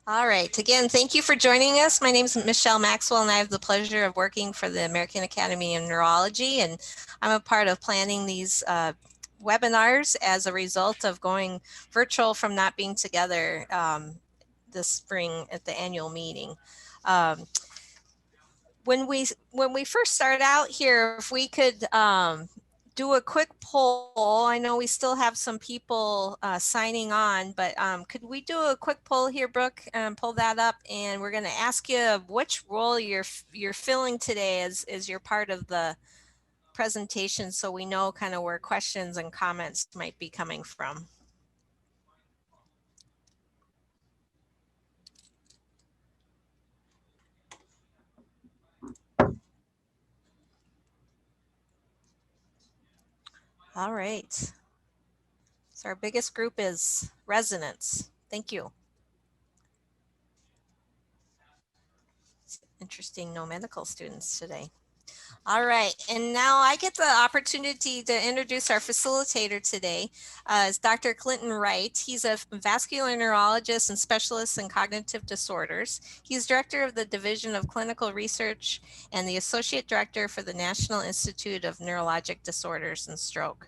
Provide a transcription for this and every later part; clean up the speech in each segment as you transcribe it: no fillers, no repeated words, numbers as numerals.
All right. Again, thank you for joining us. My name is Michelle Maxwell, and I have the pleasure of working for the American Academy of Neurology. And I'm a part of planning these webinars as a result of going virtual from not being together this spring at the annual meeting. When we first start out here, if we could do a quick poll. I know we still have some people signing on, but could we do a quick poll here, Brooke? Pull that up, and we're going to ask you which role you're filling today as you're part of the presentation, so we know kind of where questions and comments might be coming from. All right. So our biggest group is residents. Thank you. Interesting, no medical students today. All right, and now I get the opportunity to introduce our facilitator today. Is Dr. Clinton Wright. He's a vascular neurologist and specialist in cognitive disorders. He's director of the Division of Clinical Research and the associate director for the National Institute of Neurologic Disorders and Stroke,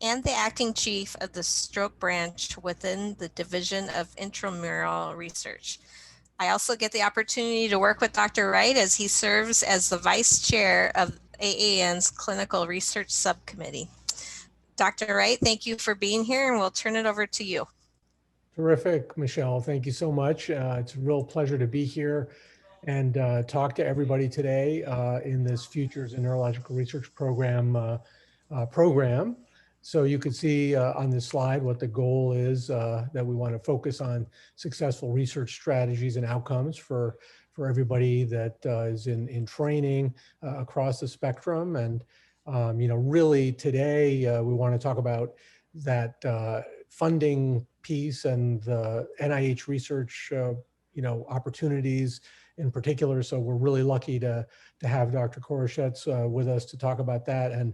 and the acting chief of the stroke branch within the Division of Intramural Research. I also get the opportunity to work with Dr. Wright as he serves as the vice chair of AAN's Clinical Research Subcommittee. Dr. Wright, thank you for being here, and we'll turn it over to you. Terrific, Michelle. Thank you so much. It's a real pleasure to be here and talk to everybody today in this Futures in Neurological Research program. So you can see on this slide what the goal is, that we want to focus on successful research strategies and outcomes for everybody that is in training across the spectrum. And, really today we want to talk about that funding piece and the NIH research, opportunities in particular. So we're really lucky to have Dr. Korchettes with us to talk about that, and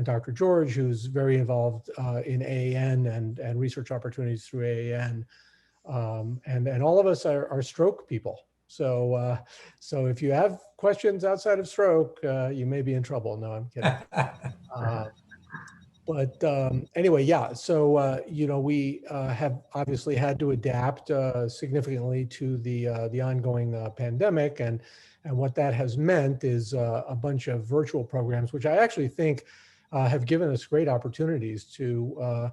Dr. George, who's very involved in AAN and research opportunities through AAN. And all of us are stroke people. So if you have questions outside of stroke, you may be in trouble. No, I'm kidding. But anyway, yeah, so, we have obviously had to adapt significantly to the ongoing pandemic. And what that has meant is a bunch of virtual programs, which I actually think have given us great opportunities to,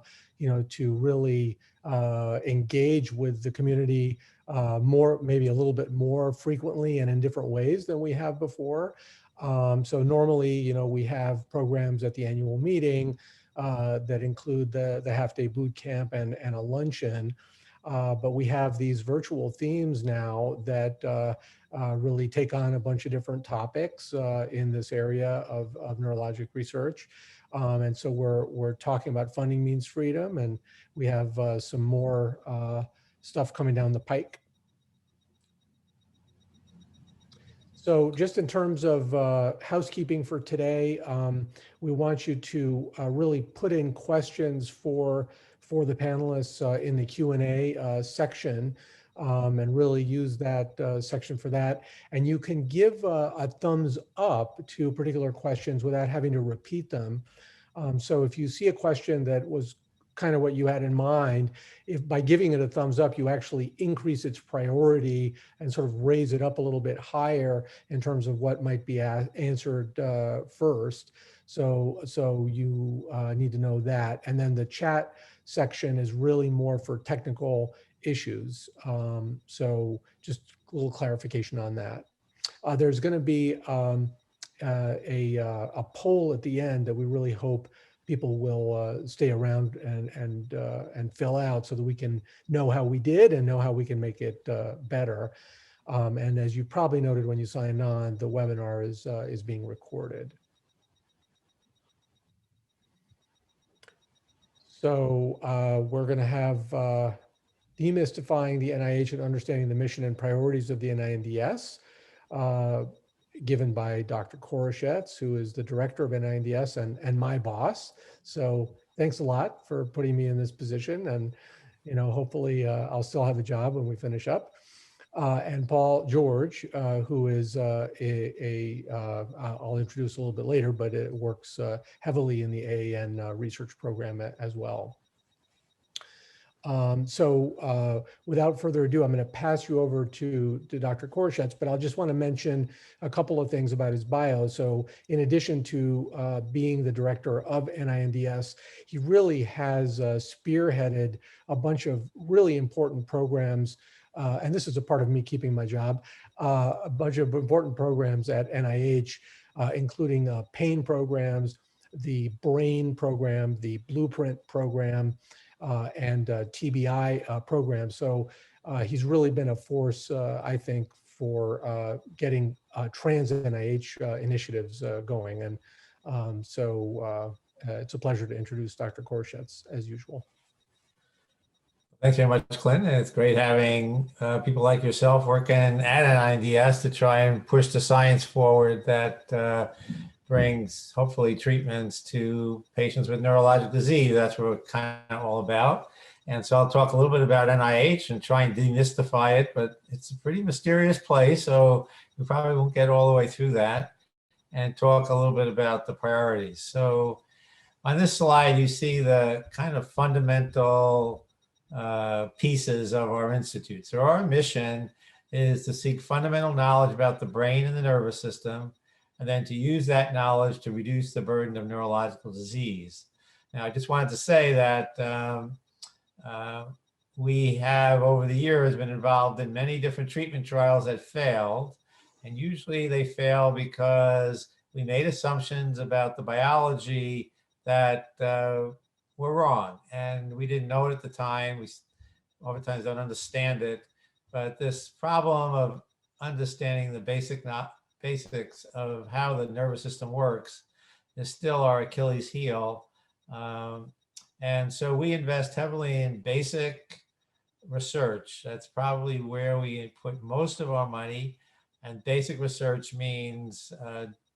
to really engage with the community maybe a little bit more frequently and in different ways than we have before. So normally, we have programs at the annual meeting that include the half-day boot camp and a luncheon. But we have these virtual themes now that really take on a bunch of different topics in this area of neurologic research. And so we're talking about funding means freedom, and we have some more stuff coming down the pike. So just in terms of housekeeping for today, we want you to really put in questions for the panelists in the Q&A section, and really use that section for that. And you can give a thumbs up to particular questions without having to repeat them. So if you see a question that was kind of what you had in mind, if by giving it a thumbs up, you actually increase its priority and sort of raise it up a little bit higher in terms of what might be answered first. So you need to know that. And then the chat section is really more for technical issues. So just a little clarification on that. There's going to be a poll at the end that we really hope people will stay around and fill out so that we can know how we did and know how we can make it better. And as you probably noted when you signed on, the webinar is being recorded. So we're going to have demystifying the NIH and understanding the mission and priorities of the NINDS, given by Dr. Korchettes, who is the director of NINDS and my boss. So thanks a lot for putting me in this position, and hopefully I'll still have a job when we finish up. and Paul George, who is I'll introduce a little bit later, but it works heavily in the AAN research program as well. Without further ado, I'm going to pass you over to Dr. Korchettes, but I'll just want to mention a couple of things about his bio. So in addition to being the director of NINDS, he really has spearheaded a bunch of really important programs, and this is a part of me keeping my job, a bunch of important programs at NIH, including pain programs, the brain program, the blueprint program, and TBI programs. So he's really been a force, I think, for getting trans NIH initiatives going. And it's a pleasure to introduce Dr. Korchettes, as usual. Thanks very much, Clint. It's great having people like yourself working at NINDS to try and push the science forward that brings hopefully treatments to patients with neurologic disease. That's what we're kind of all about. And so I'll talk a little bit about NIH and try and demystify it, but it's a pretty mysterious place, so we probably won't get all the way through that, and talk a little bit about the priorities. So on this slide, you see the kind of fundamental pieces of our institute. So our mission is to seek fundamental knowledge about the brain and the nervous system, and then to use that knowledge to reduce the burden of neurological disease. Now, I just wanted to say that we have, over the years, been involved in many different treatment trials that failed. And usually they fail because we made assumptions about the biology that were wrong. And we didn't know it at the time. We oftentimes don't understand it. But this problem of understanding the basics of how the nervous system works is still our Achilles heel. And so we invest heavily in basic research. That's probably where we put most of our money. And basic research means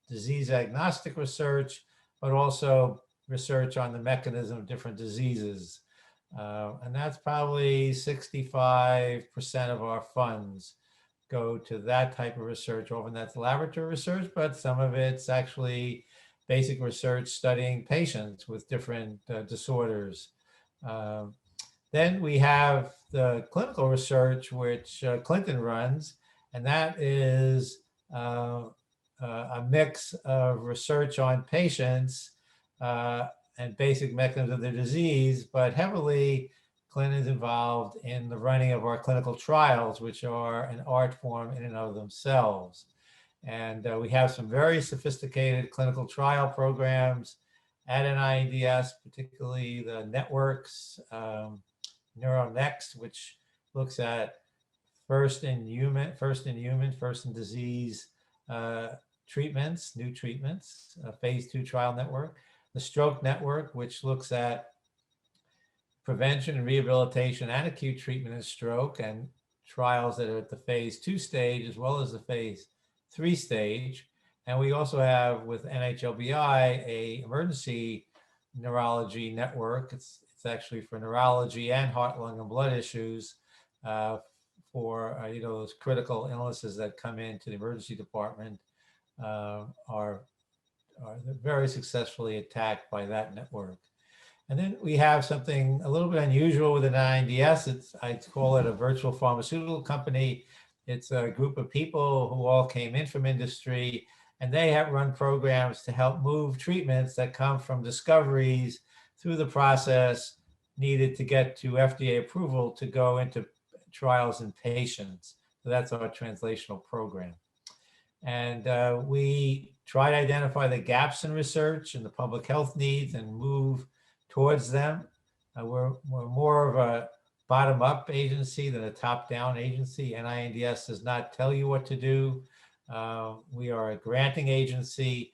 disease agnostic research, but also research on the mechanism of different diseases. And that's probably 65% of our funds go to that type of research. Often that's laboratory research, but some of it's actually basic research studying patients with different disorders. Then we have the clinical research, which Clinton runs, and that is a mix of research on patients and basic mechanisms of their disease, but heavily Clinton is involved in the running of our clinical trials, which are an art form in and of themselves. And we have some very sophisticated clinical trial programs at NINDS, particularly the networks, NeuroNext, which looks at first in disease treatments, new treatments, a phase 2 trial network. The Stroke Network, which looks at prevention and rehabilitation and acute treatment of stroke, and trials that are at the phase 2 stage as well as the phase 3 stage. And we also have with NHLBI a emergency neurology network. It's actually for neurology and heart, lung, and blood issues for those critical illnesses that come into the emergency department are very successfully attacked by that network. And then we have something a little bit unusual with the NINDS. I call it a virtual pharmaceutical company. It's a group of people who all came in from industry, and they have run programs to help move treatments that come from discoveries through the process needed to get to FDA approval to go into trials in patients. So that's our translational program. And we try to identify the gaps in research and the public health needs and move towards them. We're more of a bottom-up agency than a top-down agency. NINDS does not tell you what to do. We are a granting agency,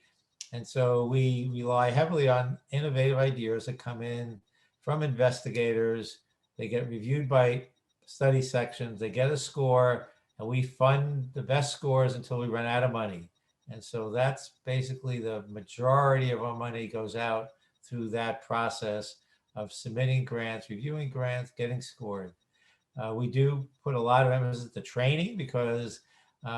and so we rely heavily on innovative ideas that come in from investigators. They get reviewed by study sections, they get a score, and we fund the best scores until we run out of money. And so that's basically the majority of our money goes out through that process of submitting grants, reviewing grants, getting scored. We do put a lot of emphasis to training because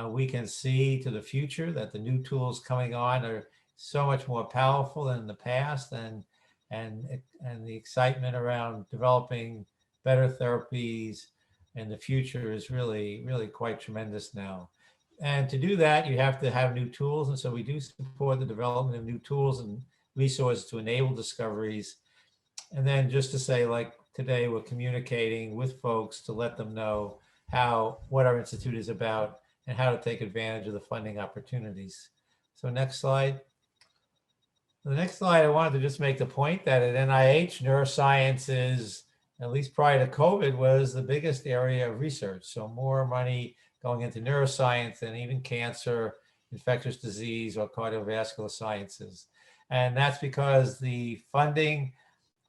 we can see to the future that the new tools coming on are so much more powerful than in the past, and the excitement around developing better therapies in the future is really quite tremendous now. And to do that, you have to have new tools, and so we do support the development of new tools and resources to enable discoveries. And then just to say, like today, we're communicating with folks to let them know what our institute is about and how to take advantage of the funding opportunities. So next slide. The next slide, I wanted to just make the point that at NIH, neuroscience is, at least prior to COVID, was the biggest area of research. So more money going into neuroscience than even cancer, infectious disease, or cardiovascular sciences. And that's because the funding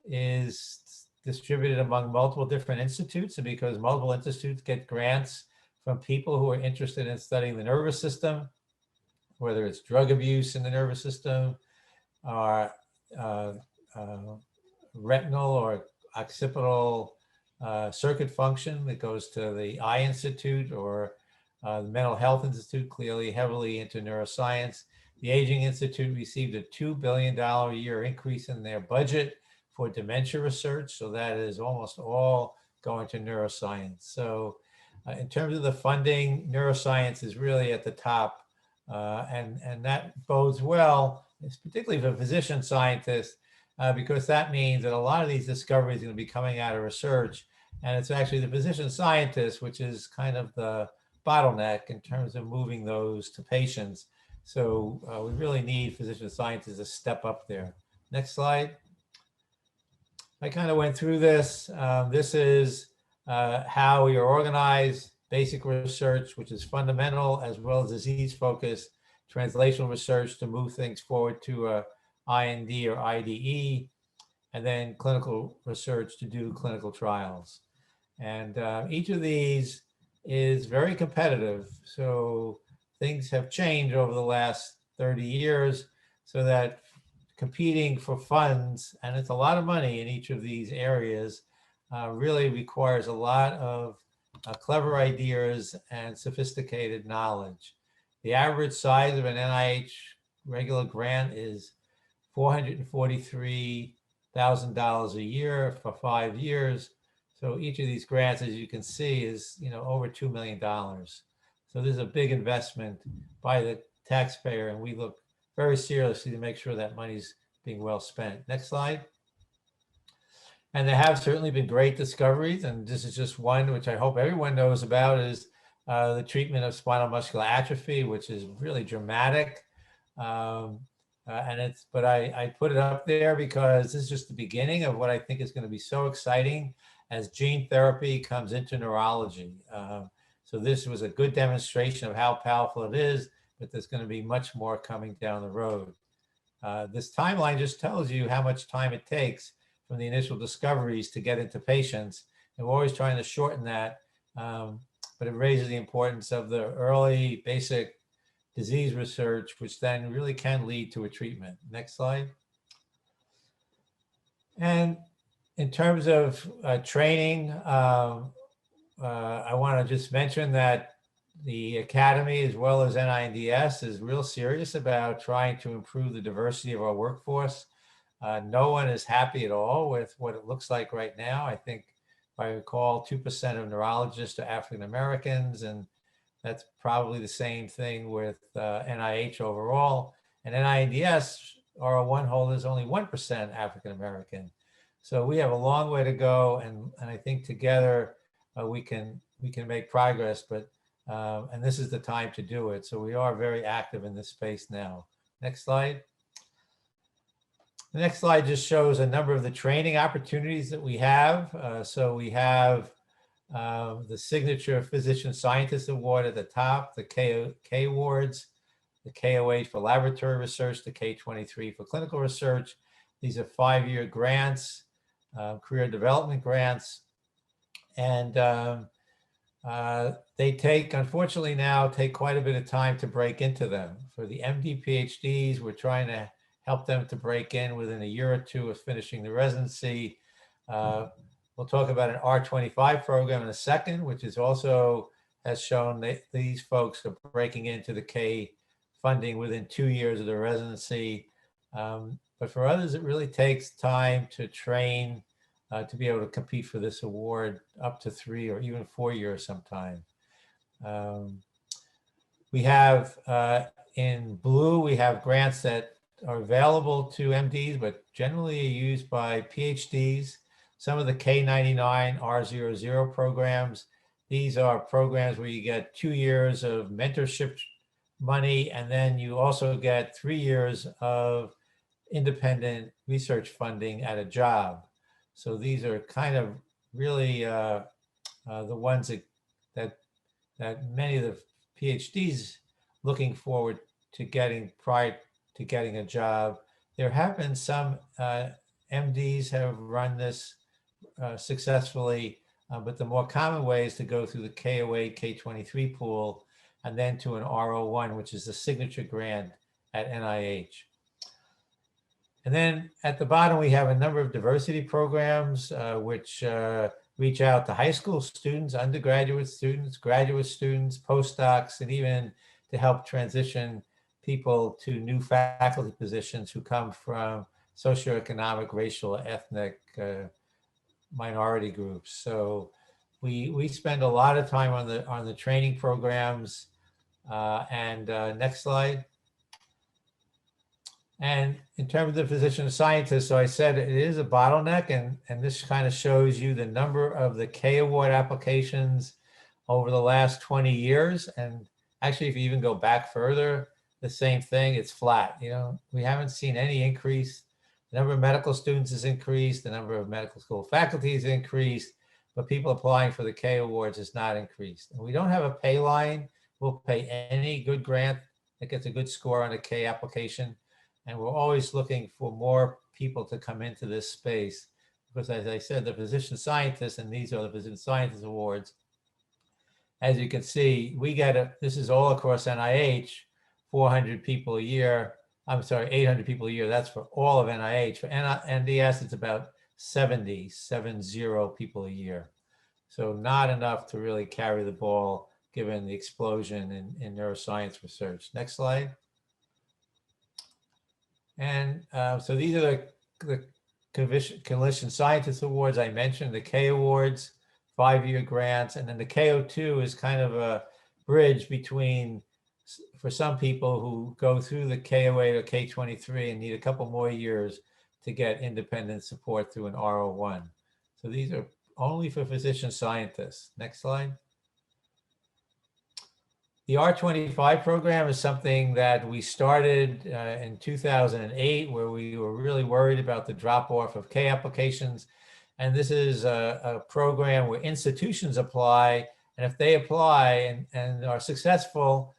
is distributed among multiple different institutes, and because multiple institutes get grants from people who are interested in studying the nervous system, whether it's drug abuse in the nervous system, or retinal or occipital circuit function that goes to the Eye Institute, or the Mental Health Institute, clearly heavily into neuroscience. The Aging Institute received a $2 billion a year increase in their budget for dementia research. So that is almost all going to neuroscience. So in terms of the funding, neuroscience is really at the top. And that bodes well, particularly for physician scientists, because that means that a lot of these discoveries are going to be coming out of research. And it's actually the physician scientists, which is kind of the bottleneck in terms of moving those to patients. So we really need physician scientists to step up there. Next slide. I kind of went through this. This is how we are organized: basic research, which is fundamental, as well as disease-focused translational research to move things forward to a IND or IDE, and then clinical research to do clinical trials. And each of these is very competitive. So things have changed over the last 30 years so that competing for funds, and it's a lot of money in each of these areas, really requires a lot of clever ideas and sophisticated knowledge. The average size of an NIH regular grant is $443,000 a year for 5 years. So each of these grants, as you can see, is over $2 million. So there's a big investment by the taxpayer, and we look very seriously to make sure that money's being well spent. Next slide. And there have certainly been great discoveries, and this is just one which I hope everyone knows about, is the treatment of spinal muscular atrophy, which is really dramatic. But I put it up there because this is just the beginning of what I think is going to be so exciting as gene therapy comes into neurology. So this was a good demonstration of how powerful it is, but there's going to be much more coming down the road. This timeline just tells you how much time it takes from the initial discoveries to get into patients. And we're always trying to shorten that, but it raises the importance of the early basic disease research, which then really can lead to a treatment. Next slide. And in terms of training, I want to just mention that the Academy, as well as NINDS, is real serious about trying to improve the diversity of our workforce. No one is happy at all with what it looks like right now. I think, if I recall, 2% of neurologists are African Americans, and that's probably the same thing with NIH overall. And NINDS, R01 holders, only 1% African American. So we have a long way to go, and I think together we can make progress. But and this is the time to do it. So we are very active in this space now. Next slide. The next slide just shows a number of the training opportunities that we have. So we have the Signature Physician Scientist Award at the top, the K Awards, the KOH for laboratory research, the K23 for clinical research. These are 5-year grants, career development grants. And they unfortunately now take quite a bit of time to break into them. For the MD PhDs, we're trying to help them to break in within a year or two of finishing the residency. We'll talk about an R25 program in a second, which is also has shown that these folks are breaking into the K funding within 2 years of their residency. But for others, it really takes time to train to be able to compete for this award, up to 3 or even 4 years sometime. We have in blue, we have grants that are available to MDs, but generally used by PhDs. Some of the K99 R00 programs, these are programs where you get 2 years of mentorship money, and then you also get 3 years of independent research funding at a job. So these are kind of really the ones that many of the PhDs looking forward to getting prior to getting a job. There have been some MDs have run this successfully, but the more common way is to go through the K08, K23 pool, and then to an R01, which is the signature grant at NIH. And then at the bottom, we have a number of diversity programs, which reach out to high school students, undergraduate students, graduate students, postdocs, and even to help transition people to new faculty positions who come from socioeconomic, racial, ethnic minority groups. So we spend a lot of time on the training programs. Next slide. And in terms of the physician scientist, so I said it is a bottleneck, and this kind of shows you the number of the K Award applications over the last 20 years. And actually, if you even go back further, the same thing, it's flat. You know, we haven't seen any increase. The number of medical students has increased, the number of medical school faculty has increased, but people applying for the K Awards has not increased. And we don't have a pay line. We'll pay any good grant that gets a good score on a K application. And we're always looking for more people to come into this space because, as I said, the physician scientists, and these are the physician scientist awards. As you can see, we get this is all across NIH, 400 people a year. I'm sorry, 800 people a year. That's for all of NIH. For NDS, it's about 70 people a year. So not enough to really carry the ball given the explosion in neuroscience research. Next slide. And so these are the Clinician Scientist Awards I mentioned, the K Awards, 5-year grants, and then the K02 is kind of a bridge between, for some people who go through the K08 or K23 and need a couple more years to get independent support through an R01. So these are only for physician scientists. Next slide. The R25 program is something that we started in 2008, where we were really worried about the drop off of K applications. And this is a program where institutions apply, and if they apply and are successful,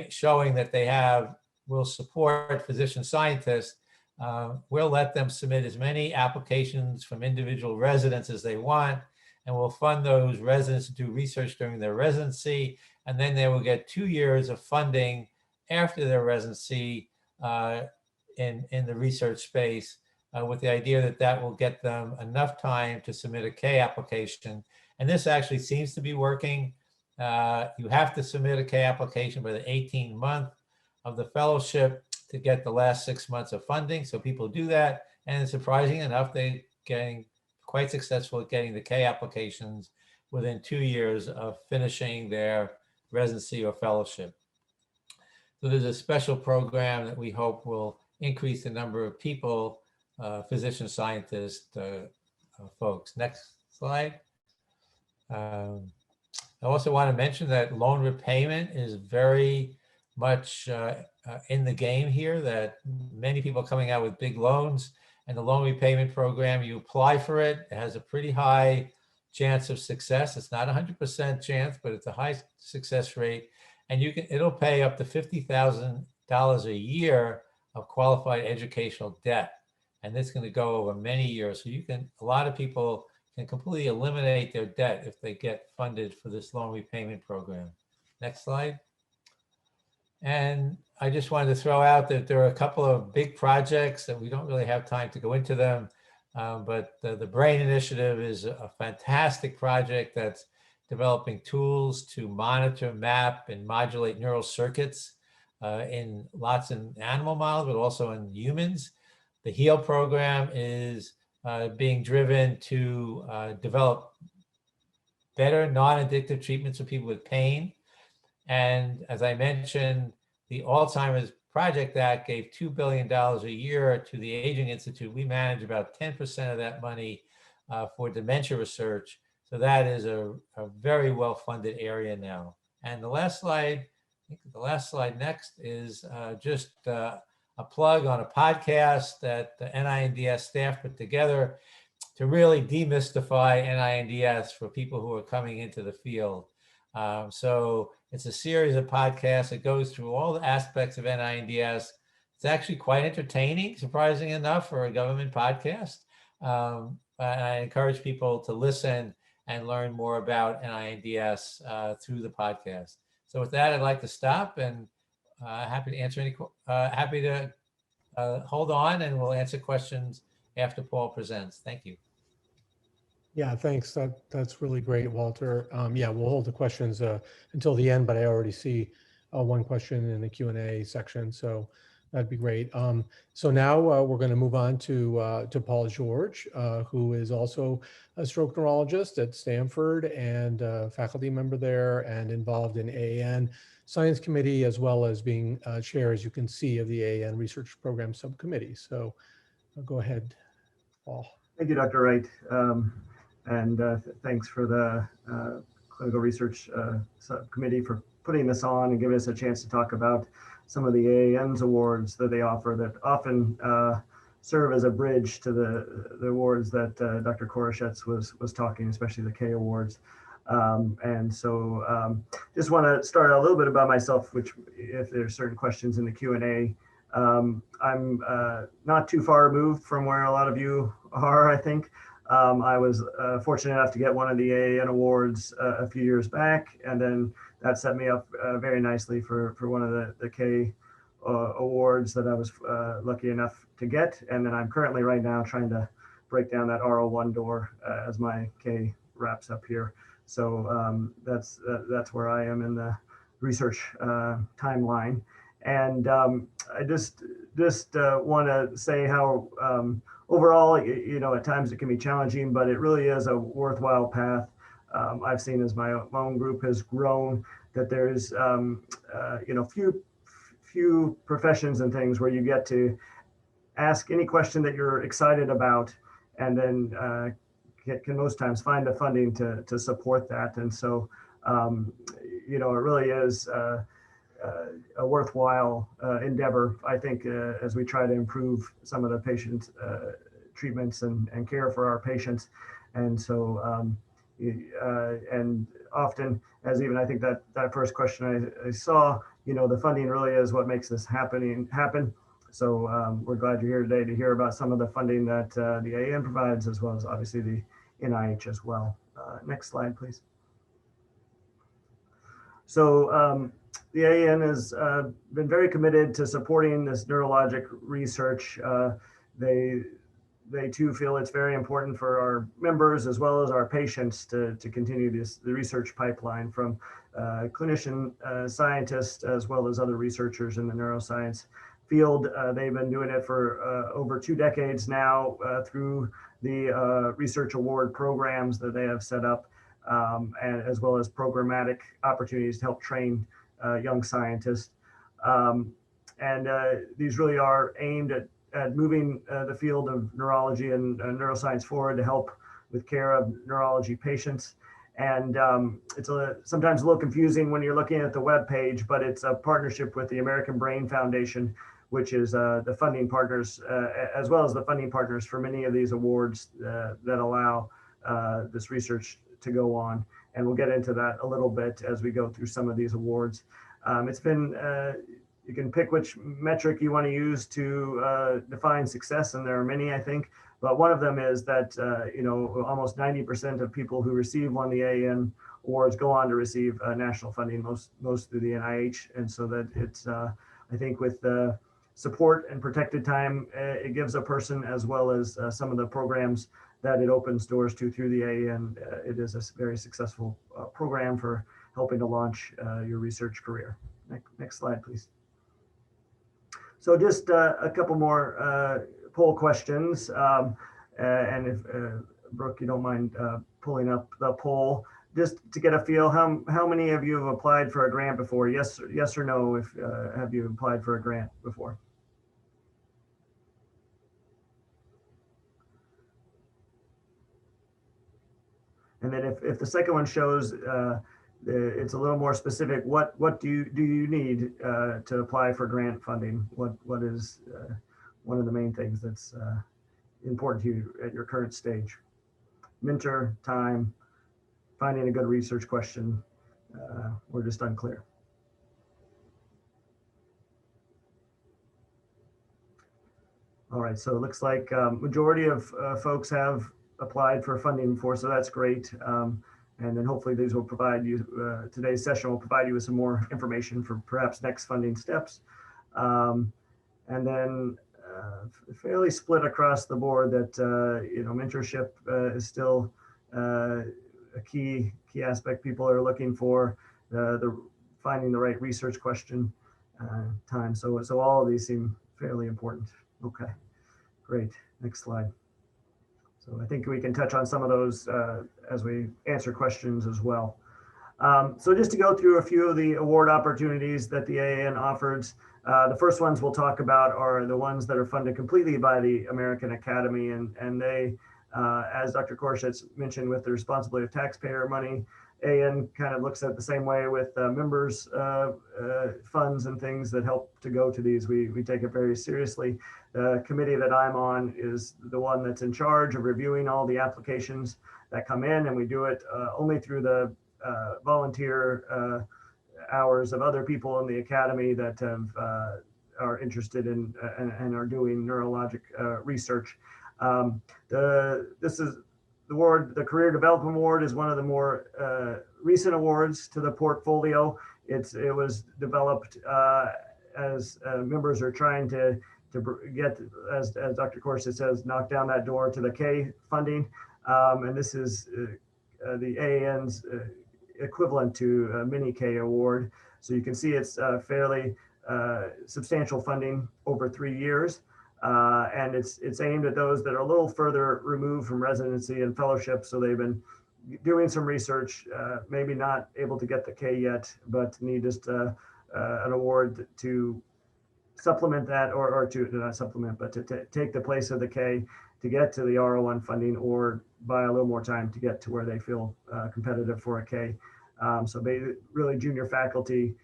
showing that they will support physician scientists, we'll let them submit as many applications from individual residents as they want, and we'll fund those residents to do research during their residency. And then they will get 2 years of funding after their residency in the research space, with the idea that that will get them enough time to submit a K application. And this actually seems to be working. You have to submit a K application by the 18th month of the fellowship to get the last 6 months of funding. So people do that. And surprising enough, they're getting quite successful at getting the K applications within 2 years of finishing their residency or fellowship. So there's a special program that we hope will increase the number of people, physician scientist folks. Next slide. I also want to mention that loan repayment is very much in the game here, that many people are coming out with big loans, and the loan repayment program, you apply for it, it has a pretty high chance of success. It's not 100% chance, but it's a high success rate. And it'll pay up to $50,000 a year of qualified educational debt. And it's going to go over many years. So a lot of people can completely eliminate their debt if they get funded for this loan repayment program. Next slide. And I just wanted to throw out that there are a couple of big projects that we don't really have time to go into them, But the BRAIN initiative is a fantastic project that's developing tools to monitor, map, and modulate neural circuits in lots in animal models, but also in humans. The HEAL program is being driven to develop better non-addictive treatments for people with pain. And as I mentioned, the Alzheimer's Project Act gave $2 billion a year to the Aging Institute. We manage about 10% of that money for dementia research. So that is a very well-funded area now. And the last slide, I think the last slide next is just a plug on a podcast that the NINDS staff put together to really demystify NINDS for people who are coming into the field. So it's a series of podcasts that goes through all the aspects of NINDS. It's actually quite entertaining, surprising enough, for a government podcast. And I encourage people to listen and learn more about NINDS through the podcast. So with that, I'd like to stop and happy to answer any, happy to hold on, and we'll answer questions after Paul presents. Thank you. Yeah, thanks. That's really great, Walter. Yeah, we'll hold the questions until the end, but I already see one question in the Q&A section, so that'd be great. So now we're going to move on to Paul George, who is also a stroke neurologist at Stanford and a faculty member there and involved in AAN Science Committee, as well as being chair, as you can see, of the AAN Research Program Subcommittee. So go ahead, Paul. Thank you, Dr. Wright. And thanks for the Clinical Research Subcommittee for putting this on and giving us a chance to talk about some of the AAN's awards that they offer that often serve as a bridge to the awards that Dr. Korchettes was talking, especially the K awards. And so just want to start a little bit about myself, which if there's certain questions in the Q&A, I'm not too far removed from where a lot of you are, I think. I was fortunate enough to get one of the AAN awards a few years back, and then that set me up very nicely for one of the K awards that I was lucky enough to get. And then I'm currently right now trying to break down that R01 door as my K wraps up here. So that's where I am in the research timeline. And I just want to say how overall, you know, at times it can be challenging, but it really is a worthwhile path. I've seen as my own group has grown that there's, you know, few professions and things where you get to ask any question that you're excited about, and then can most times find the funding to support that. And so, you know, it really is a worthwhile endeavor, I think, as we try to improve some of the patient treatments and care for our patients. And so, and often, as even I think that first question I saw, you know, the funding really is what makes this happen. So we're glad you're here today to hear about some of the funding that the AAN provides, as well as obviously the NIH as well. Next slide, please. So the AAN has been very committed to supporting this neurologic research. They too feel it's very important for our members as well as our patients to continue the research pipeline from clinician scientists as well as other researchers in the neuroscience field. They've been doing it for over 2 decades now through the research award programs that they have set up, and as well as programmatic opportunities to help train young scientists. And these really are aimed at moving the field of neurology and neuroscience forward to help with care of neurology patients. And it's sometimes a little confusing when you're looking at the web page, but it's a partnership with the American Brain Foundation, which is the funding partners, as well as the funding partners for many of these awards that allow this research to go on. And we'll get into that a little bit as we go through some of these awards. It's been, you can pick which metric you want to use to define success, and there are many, I think. But one of them is that, you know, almost 90% of people who receive one of the AAN awards go on to receive national funding, most through the NIH. And so that it's, I think with the support and protected time it gives a person, as well as some of the programs that it opens doors to through the AAN. It is a very successful program for helping to launch your research career. Next slide, please. So just a couple more poll questions. And if Brooke, you don't mind pulling up the poll, just to get a feel, how many of you have applied for a grant before? Yes or no, if have you applied for a grant before? And then if the second one shows it's a little more specific, what do you need to apply for grant funding? What is one of the main things that's important to you at your current stage? Mentor, time, finding a good research question, we're just unclear. All right, so it looks like majority of folks have applied for funding before, so that's great. And then hopefully these will provide you, today's session will provide you with some more information for perhaps next funding steps. And then fairly split across the board that, mentorship is still a key aspect people are looking for, the finding the right research question time. So all of these seem fairly important. Okay, great. Next slide. So I think we can touch on some of those as we answer questions as well. So just to go through a few of the award opportunities that the AAN offers. The first ones we'll talk about are the ones that are funded completely by the American Academy, and they, as Dr. Korchettes mentioned, with the responsibility of taxpayer money, AAN kind of looks at the same way with members' funds and things that help to go to these. We take it very seriously. The committee that I'm on is the one that's in charge of reviewing all the applications that come in, and we do it only through the volunteer hours of other people in the academy that have, are interested in and are doing neurologic research. This is the award, the Career Development Award, is one of the more recent awards to the portfolio. It was developed as members are trying to get, as Dr. Korchettes says, knock down that door to the K funding. And this is the AAN's equivalent to a mini K award. So you can see it's fairly substantial funding over 3 years. And it's aimed at those that are a little further removed from residency and fellowship. So they've been doing some research, maybe not able to get the K yet, but need just an award to supplement that, or to not supplement, but to take the place of the K to get to the R01 funding, or buy a little more time to get to where they feel competitive for a K. So really junior faculty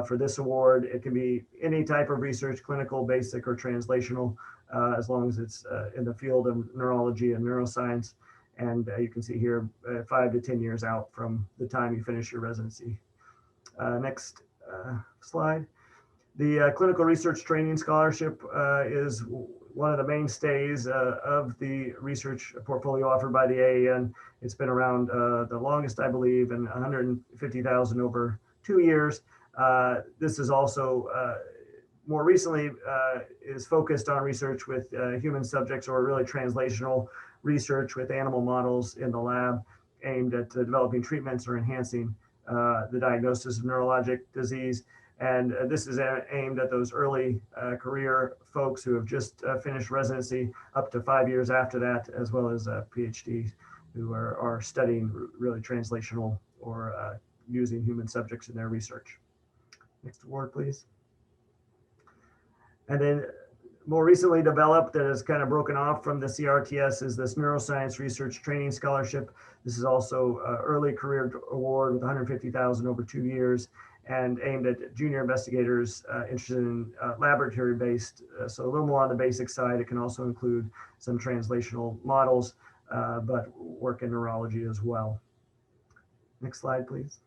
for this award. It can be any type of research, clinical, basic, or translational, as long as it's in the field of neurology and neuroscience. And you can see here 5 to 10 years out from the time you finish your residency. Next slide. The Clinical Research Training Scholarship is one of the mainstays of the research portfolio offered by the AAN. It's been around the longest, I believe, and 150,000 over 2 years. This is also more recently is focused on research with human subjects, or really translational research with animal models in the lab, aimed at developing treatments or enhancing the diagnosis of neurologic disease. And this is aimed at those early career folks who have just finished residency, up to 5 years after that, as well as PhDs who are studying really translational or using human subjects in their research. Next award, please. And then more recently developed, that is kind of broken off from the CRTS, is this Neuroscience Research Training Scholarship. This is also an early career award with 150,000 over 2 years, and aimed at junior investigators interested in laboratory-based, so a little more on the basic side. It can also include some translational models, but work in neurology as well. Next slide, please.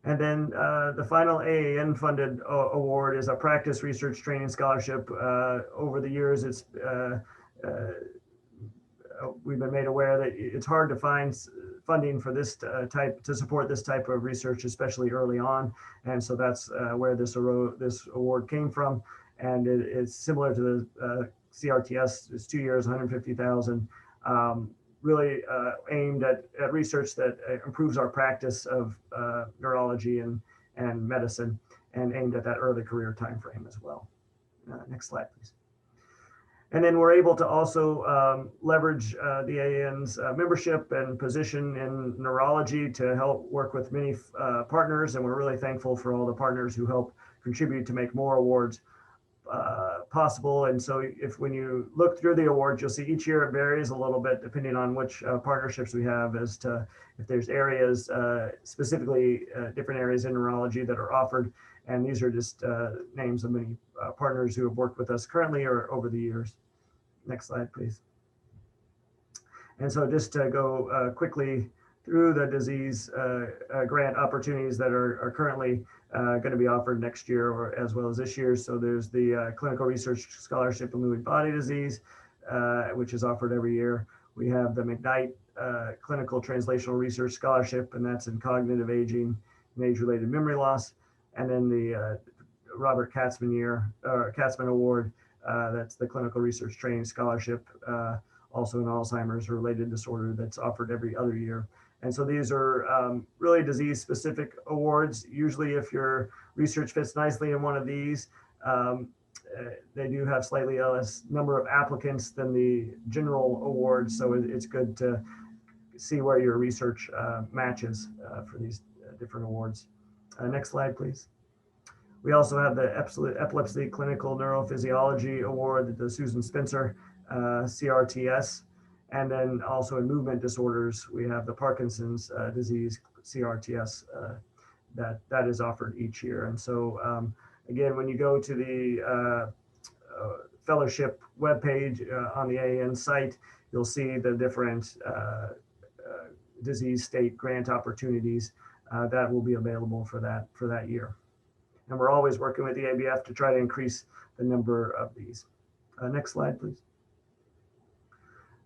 And then the final AAN-funded award is a Practice Research Training Scholarship. Over the years, it's we've been made aware that it's hard to find funding for this to support this type of research, especially early on. And so that's where this award came from. And it's similar to the CRTS. It's 2 years, 150,000, really aimed at research that improves our practice of neurology and medicine, and aimed at that early career timeframe as well. Next slide, please. And then we're able to also leverage the AAN's membership and position in neurology to help work with many partners. And we're really thankful for all the partners who help contribute to make more awards possible. And so when you look through the awards, you'll see each year it varies a little bit depending on which partnerships we have, as to if there's areas, specifically different areas in neurology that are offered. And these are just names of many partners who have worked with us currently or over the years. Next slide, please. And so just to go quickly through the disease grant opportunities that are currently going to be offered next year, or as well as this year. So there's the Clinical Research Scholarship in Lewy Body Disease, which is offered every year. We have the McKnight Clinical Translational Research Scholarship, and that's in cognitive aging and age-related memory loss. And then the Robert Katzman Award, that's the Clinical Research Training Scholarship, also in Alzheimer's related disorder, that's offered every other year. And so these are really disease-specific awards. Usually if your research fits nicely in one of these, they do have slightly less number of applicants than the general awards. So it's good to see where your research matches for these different awards. Next slide, please. We also have the Epilepsy Clinical Neurophysiology Award, the Susan Spencer CRTS. And then also in movement disorders, we have the Parkinson's disease CRTS that is offered each year. And so again, when you go to the fellowship webpage on the AAN site, you'll see the different disease state grant opportunities that will be available for that year. And we're always working with the ABF to try to increase the number of these. Next slide, please.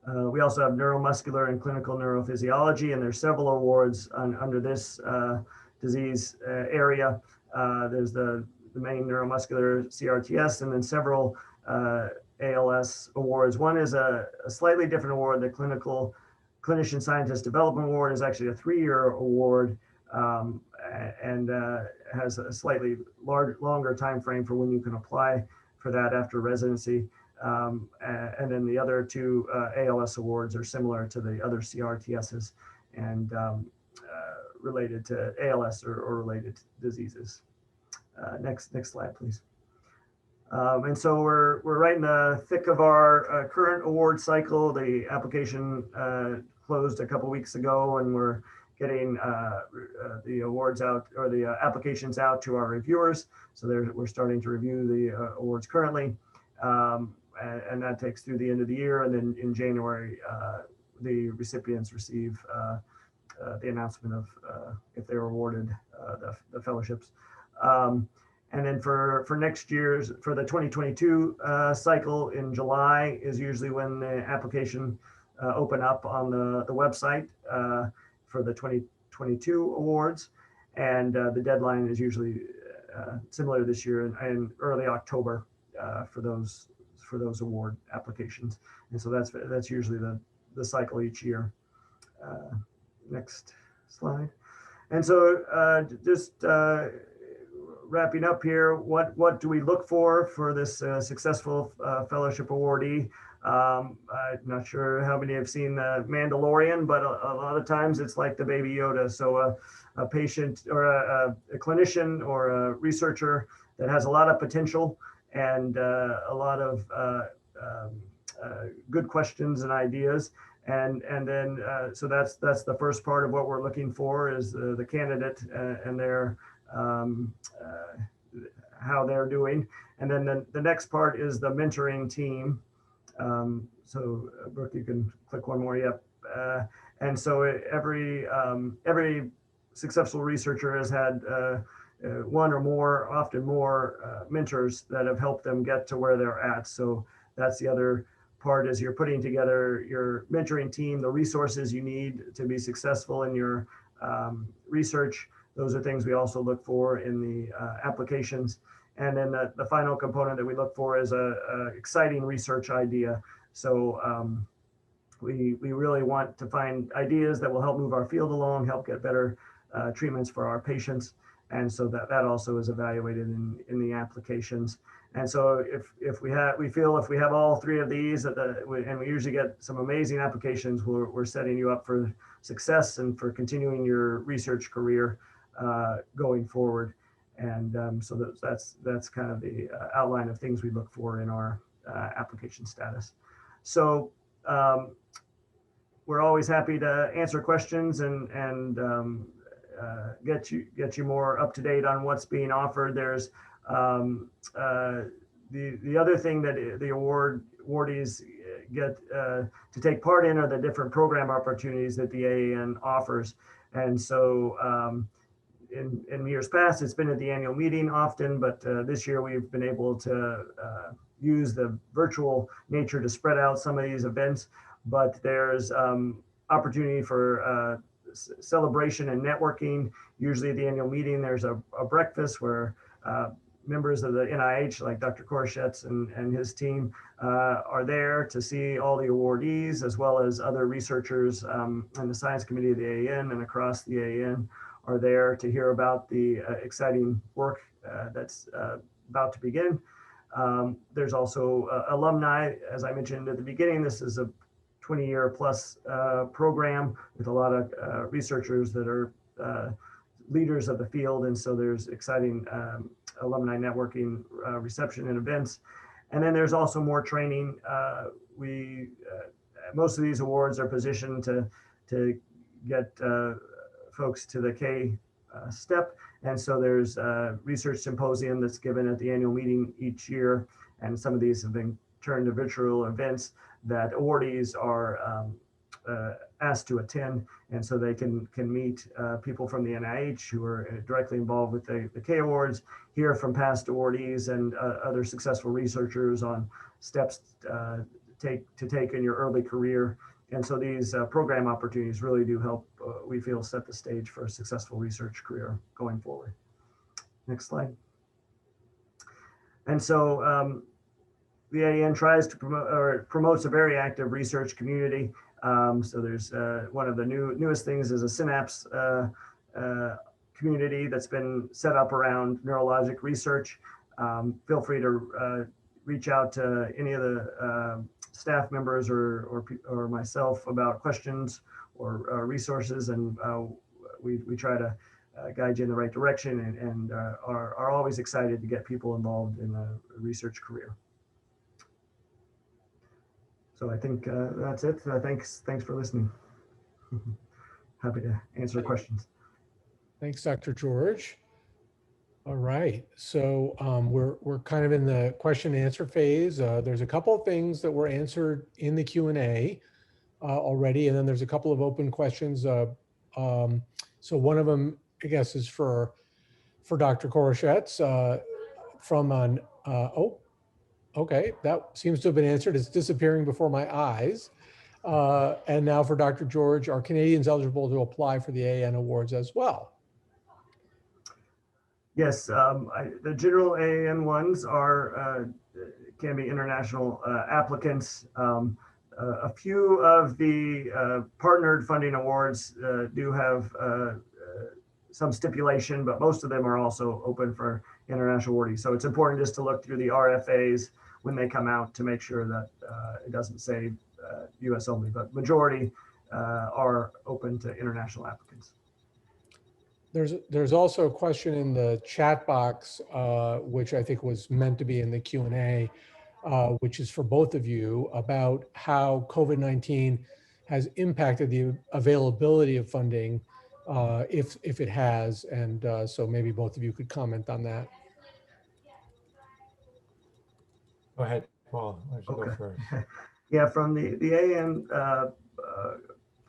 We also have neuromuscular and clinical neurophysiology, and there's several awards under this disease area. There's the main neuromuscular CRTS, and then several ALS awards. One is a slightly different award. The Clinician Scientist Development Award is actually a 3-year award, and has a slightly longer time frame for when you can apply for that after residency. And then the other two ALS awards are similar to the other CRTSs and related to ALS or related diseases. Next slide, please. And so we're right in the thick of our current award cycle. The application closed a couple weeks ago, and we're getting the awards out, or the applications out to our reviewers. So we're starting to review the awards currently. And that takes through the end of the year. And then in January, the recipients receive the announcement of if they're awarded the fellowships. And then for next year's, for the 2022 cycle in July is usually when the application open up on the website for the 2022 awards. And the deadline is usually similar this year in early October for those award applications. And so that's usually the cycle each year. Next slide. And so just wrapping up here, what do we look for this successful fellowship awardee? I'm not sure how many have seen The Mandalorian, but a lot of times it's like the Baby Yoda. So a patient or a clinician or a researcher that has a lot of potential and a lot of good questions and ideas. And then so that's the first part of what we're looking for is the candidate and their how they're doing. And then the next part is the mentoring team. So Brooke, you can click one more. Yep. And so every successful researcher has had one or more, often more mentors that have helped them get to where they're at. So that's the other part as you're putting together your mentoring team, the resources you need to be successful in your research. Those are things we also look for in the applications. And then the final component that we look for is a exciting research idea. So we really want to find ideas that will help move our field along, help get better treatments for our patients. And so that also is evaluated in the applications. And so we feel if we have all three of these, and we usually get some amazing applications, we're setting you up for success and for continuing your research career going forward. And so that's kind of the outline of things we look for in our application status. So we're always happy to answer questions and get you more up to date on what's being offered. There's the other thing that the awardees get to take part in are the different program opportunities that the AAN offers. And so in years past, it's been at the annual meeting often, but this year we've been able to use the virtual nature to spread out some of these events. But there's opportunity for celebration and networking. Usually at the annual meeting, there's a breakfast where members of the NIH, like Dr. Korchettes and his team, are there to see all the awardees, as well as other researchers and the science committee of the AAN and across the AAN are there to hear about the exciting work that's about to begin. There's also alumni, as I mentioned at the beginning. This is a 20-year plus program with a lot of researchers that are leaders of the field. And so there's exciting alumni networking, reception and events. And then there's also more training. Most of these awards are positioned to get folks to the K step. And so there's a research symposium that's given at the annual meeting each year. And some of these have been turned to virtual events that awardees are asked to attend. And so they can meet people from the NIH who are directly involved with the K Awards, hear from past awardees and other successful researchers on steps to take in your early career. And so these program opportunities really do help, we feel, set the stage for a successful research career going forward. Next slide. And so the AAN tries to promote or promotes a very active research community. So there's one of the newest things is a Synapse community that's been set up around neurologic research. Feel free to reach out to any of the staff members or myself about questions or resources, and we try to guide you in the right direction and are always excited to get people involved in a research career. So I think that's it. Thanks for listening. Happy to answer questions. Thanks, Dr. George. All right, so we're kind of in the question and answer phase. There's a couple of things that were answered in the Q&A already, and then there's a couple of open questions. So one of them, I guess, is for Dr. Korchettes from an, okay, that seems to have been answered. It's disappearing before my eyes. And now for Dr. George, are Canadians eligible to apply for the AAN Awards as well? Yes, the general AAN ones can be international applicants. A few of the partnered funding awards do have some stipulation, but most of them are also open for international awardees. So it's important just to look through the RFAs when they come out to make sure that it doesn't say US only, but majority are open to international applicants. There's also a question in the chat box, which I think was meant to be in the Q&A, which is for both of you, about how COVID-19 has impacted the availability of funding, if it has. And so maybe both of you could comment on that. Go ahead, Paul. Why don't you go first? Yeah, from the AAN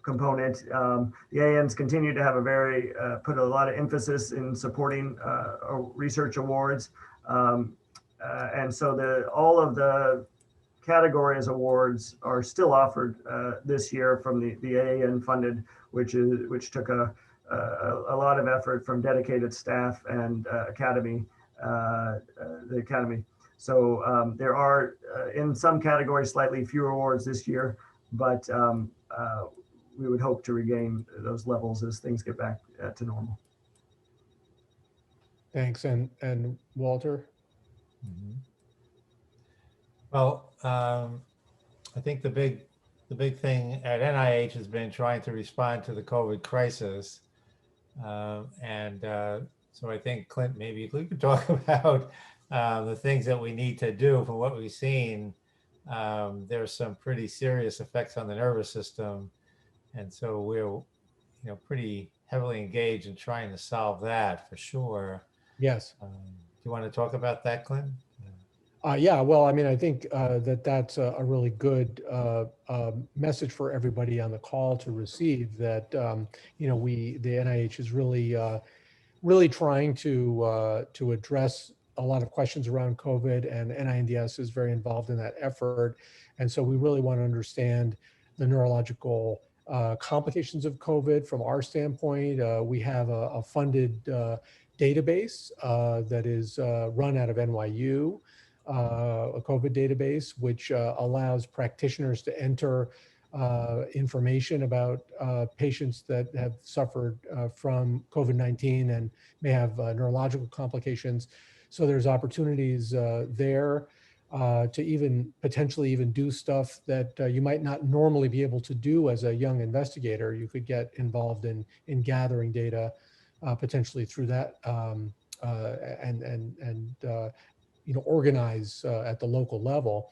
component, the AANs continue to have put a lot of emphasis in supporting research awards. And so all of the categories awards are still offered this year from the AAN funded, which took a lot of effort from dedicated staff and the academy. So there are in some categories slightly fewer awards this year, but we would hope to regain those levels as things get back to normal. Thanks. And Walter? Mhm. Well, I think the big thing at NIH has been trying to respond to the COVID crisis. So I think, Clint, maybe if we could talk about the things that we need to do. From what we've seen, there's some pretty serious effects on the nervous system. And so we're, pretty heavily engaged in trying to solve that for sure. Yes. Do you want to talk about that, Clint? Yeah, well, I mean, I think that's a really good message for everybody on the call to receive, that, the NIH is really trying to address a lot of questions around COVID, and NINDS is very involved in that effort. And so we really want to understand the neurological complications of COVID from our standpoint. We have a funded database that is run out of NYU, a COVID database, which allows practitioners to enter information about patients that have suffered from COVID-19 and may have neurological complications. So there's opportunities there to even potentially even do stuff that you might not normally be able to do as a young investigator. You could get involved in gathering data potentially through that organize at the local level.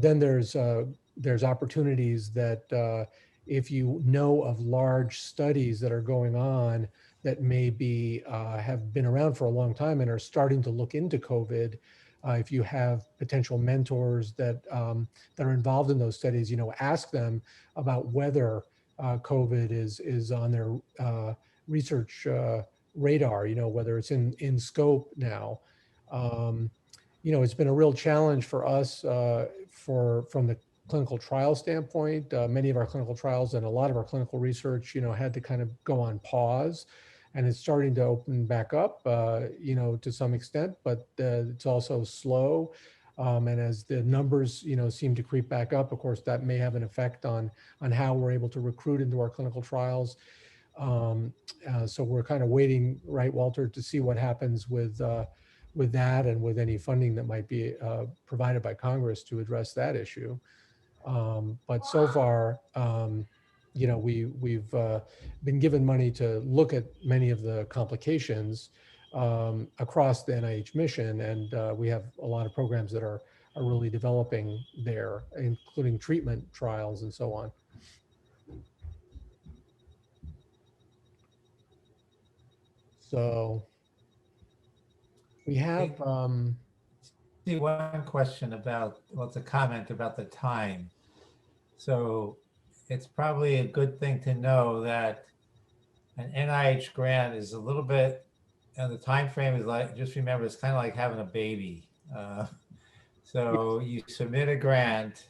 Then there's opportunities that if you know of large studies that are going on that maybe have been around for a long time and are starting to look into COVID, if you have potential mentors that are involved in those studies, ask them about whether COVID is on their research radar, whether it's in scope now. It's been a real challenge for us from the clinical trial standpoint. Many of our clinical trials and a lot of our clinical research, had to kind of go on pause, and it's starting to open back up, to some extent, but it's also slow. And as the numbers, seem to creep back up, of course, that may have an effect on how we're able to recruit into our clinical trials. So we're kind of waiting, right, Walter, to see what happens with that and with any funding that might be provided by Congress to address that issue. But so far, we've been given money to look at many of the complications across the NIH mission, and we have a lot of programs that are really developing there, including treatment trials and so on. So we have See, one question about, well, it's a comment about the time. So it's probably a good thing to know that an NIH grant is a little bit, and the time frame is like, just remember, it's kind of like having a baby. So you submit a grant,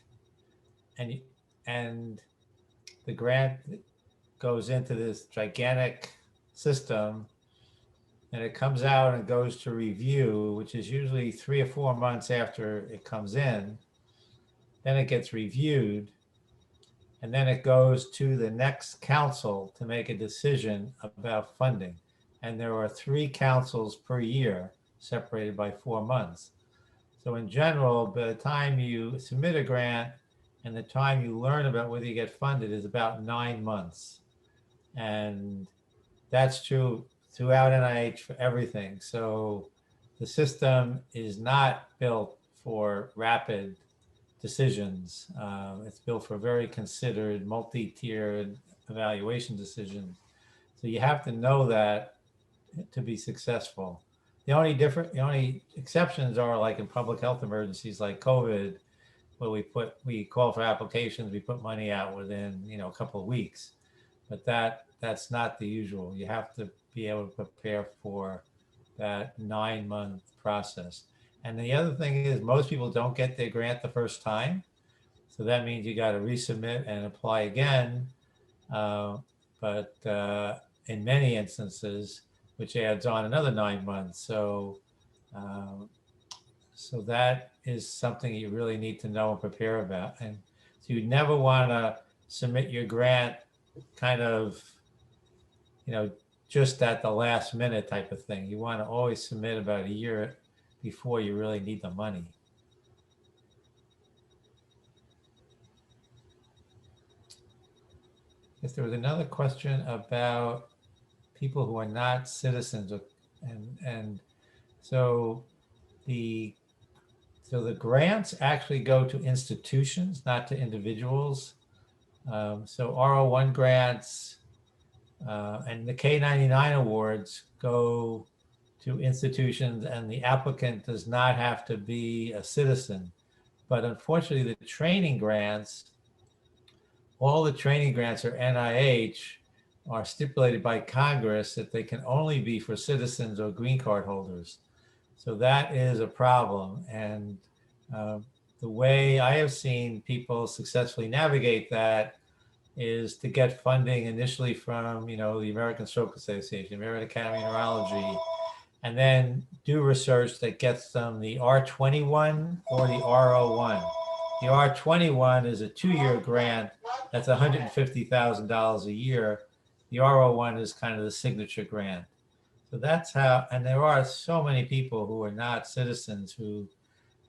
and the grant goes into this gigantic system, and it comes out and goes to review, which is usually 3 or 4 months after it comes in. Then it gets reviewed, and then it goes to the next council to make a decision about funding. And there are 3 councils per year, separated by 4 months. So in general, by the time you submit a grant and the time you learn about whether you get funded is about 9 months. And that's true throughout NIH for everything. So the system is not built for rapid decisions. It's built for very considered, multi-tiered evaluation decisions. So you have to know that to be successful. The only exceptions are like in public health emergencies like COVID, where we call for applications, we put money out within a couple of weeks. But that's not the usual. You have to be able to prepare for that 9-month process. And the other thing is most people don't get their grant the first time. So that means you got to resubmit and apply again. But in many instances, which adds on another 9 months. So that is something you really need to know and prepare about. And so you never want to submit your grant kind of, just at the last minute type of thing. You want to always submit about a year before you really need the money. Yes, there was another question about people who are not citizens, and so the grants actually go to institutions, not to individuals. So R01 grants and the K99 awards go to institutions, and the applicant does not have to be a citizen. But unfortunately, the training grants, all the training grants are NIH, are stipulated by Congress that they can only be for citizens or green card holders. So that is a problem. And the way I have seen people successfully navigate that is to get funding initially from, the American Stroke Association, American Academy of Neurology, and then do research that gets them the R21 or the R01. The R21 is a 2-year grant. That's $150,000 a year. The R01 is kind of the signature grant. So that's how, and there are so many people who are not citizens who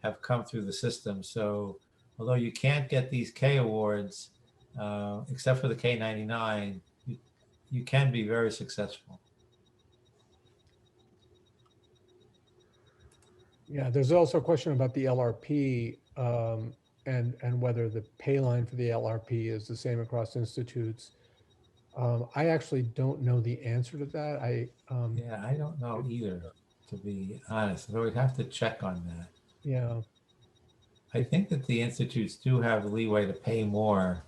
have come through the system. So although you can't get these K awards, except for the K99, you can be very successful. Yeah, there's also a question about the LRP and whether the pay line for the LRP is the same across institutes. I actually don't know the answer to that. Yeah, I don't know either, to be honest. So we'd have to check on that. Yeah. I think that the institutes do have leeway to pay more,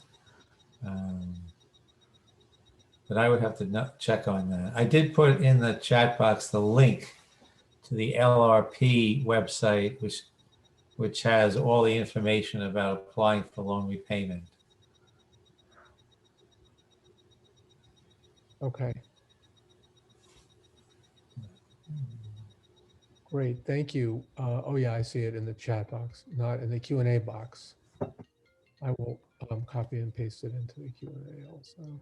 but I would have to check on that. I did put in the chat box the link to the LRP website, which has all the information about applying for loan repayment. Okay. Great, thank you. Oh yeah, I see it in the chat box, not in the Q&A box. I will copy and paste it into the Q&A also.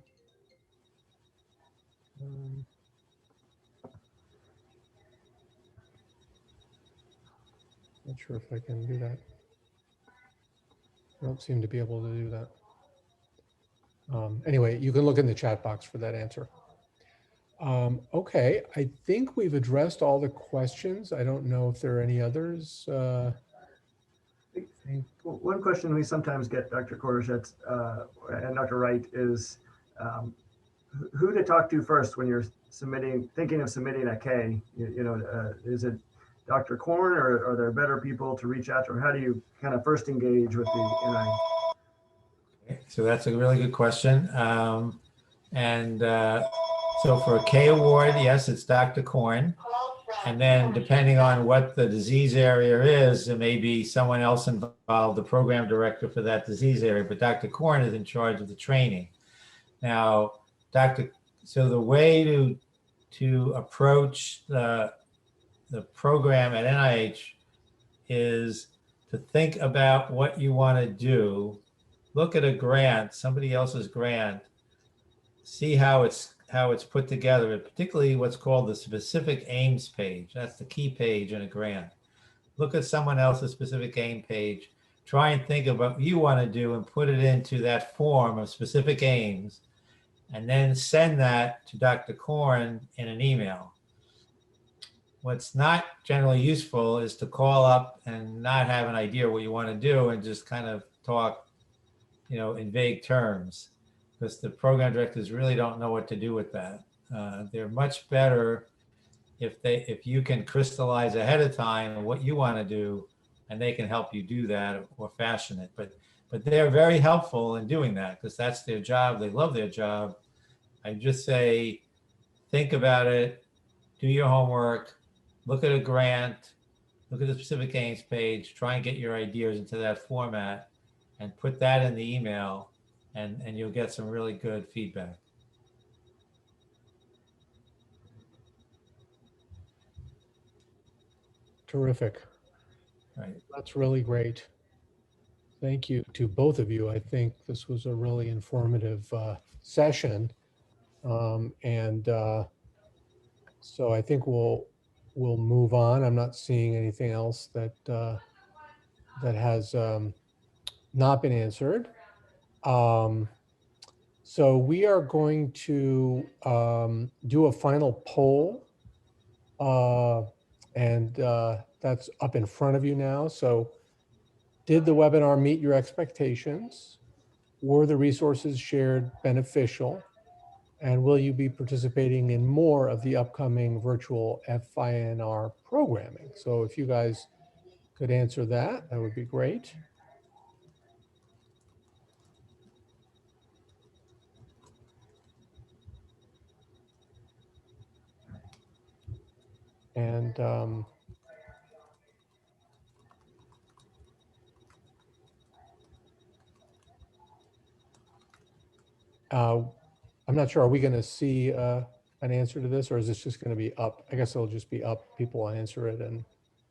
Not sure if I can do that. I don't seem to be able to do that. Anyway, you can look in the chat box for that answer. Okay, I think we've addressed all the questions. I don't know if there are any others. One question we sometimes get, Dr. Korchettes and Dr. Wright, is who to talk to first when you're thinking of submitting a K. Is it Dr. Korn, or are there better people to reach out to, or how do you kind of first engage with the NIH? Okay, so that's a really good question. So for a K award, yes, it's Dr. Korn. And then depending on what the disease area is, there may be someone else involved, the program director for that disease area, but Dr. Korn is in charge of the training. Now, so the way to approach the program at NIH is to think about what you want to do, look at a grant, somebody else's grant, see how it's put together, and particularly what's called the specific aims page. That's the key page in a grant. Look at someone else's specific aim page, try and think of what you want to do and put it into that form of specific aims, and then send that to Dr. Korn in an email. What's not generally useful is to call up and not have an idea what you want to do and just kind of talk, in vague terms, because the program directors really don't know what to do with that. They're much better if you can crystallize ahead of time what you want to do, and they can help you do that or fashion it. But they're very helpful in doing that because that's their job. They love their job. I just say, think about it, do your homework, look at a grant, look at the specific aims page, try and get your ideas into that format and put that in the email, and you'll get some really good feedback. Terrific. Right. That's really great. Thank you to both of you. I think this was a really informative session. So I think we'll move on. I'm not seeing anything else that that has not been answered. So we are going to do a final poll, and that's up in front of you now. So did the webinar meet your expectations? Were the resources shared beneficial? And will you be participating in more of the upcoming virtual FINR programming? So if you guys could answer that, that would be great. And I'm not sure, are we going to see an answer to this, or is this just going to be up? I guess it'll just be up. People will answer it and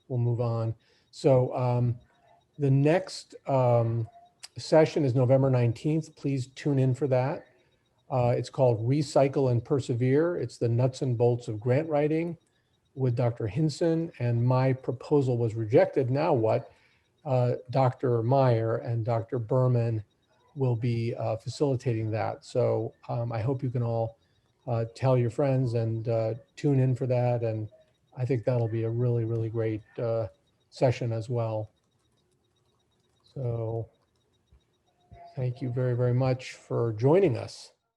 we'll move on. So the next session is November 19th. Please tune in for that. It's called Recycle and Persevere. It's the nuts and bolts of grant writing with Dr. Hinson, and my proposal was rejected. Now what? Dr. Meyer and Dr. Berman will be facilitating that. So I hope you can all tell your friends and tune in for that. And I think that'll be a really, really great session as well. So thank you very, very much for joining us.